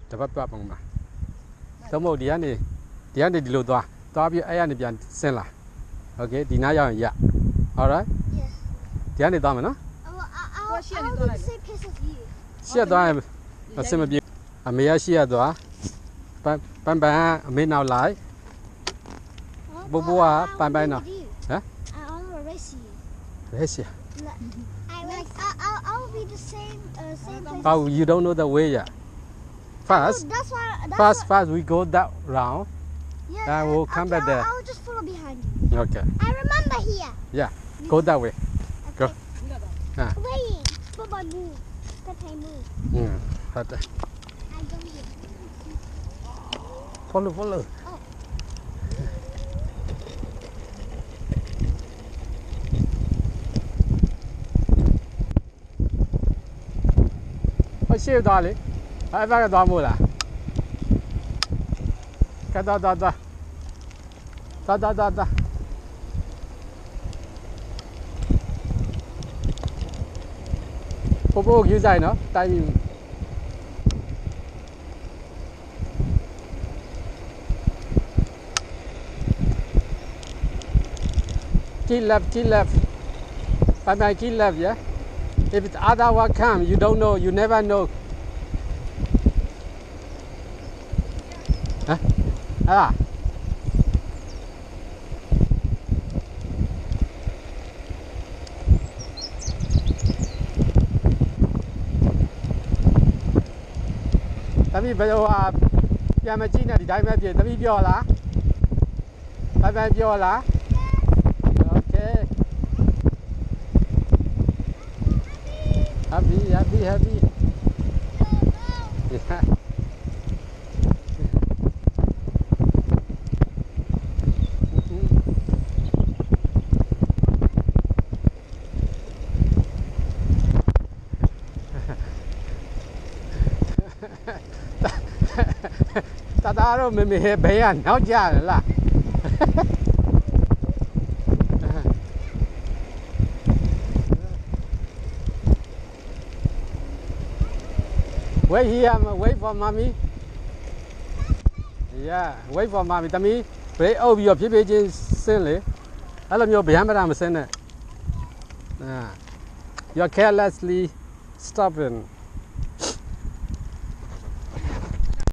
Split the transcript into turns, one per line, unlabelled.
The papa mama. Tomo Diani Dilutua. Tobi Ayanibian Sela. Okay, Dinaya, yeah. Alright?
Yes.
Diani Domino?
I'll do the same pace as you.
She had a similar. A mere she had a Pamba, a mid now lie. Boboa, Pamba now. Huh?
I'll race you.
Yes, yeah.
I'll be the same place.
Oh, you don't know the way yet. First,
That's why.
first we go that round.
Yeah,
and we'll come back there.
I'll just follow behind you.
Okay.
I remember here.
Yeah. Go that way. Go.
Wait. Baba move. Can I move?
Right there.
I don't hear.
Follow. Oh, see you, darling. I got a more. Da. Popo, you say no? Time. Keep left. Bye, keep left, yeah? If it's other one come, you don't know, you never know. Huh? Ah. Tami bây giờ mà chi này thì đại mà tiền tami bio lá. Bye bio lá. Okay. Happy. Yeah. Ta đâu mình bé à nó già là wait here, wait for mommy. Yeah, wait for mommy. Tami, play over your people silly. I love your behind I'm saying it. You're carelessly stopping.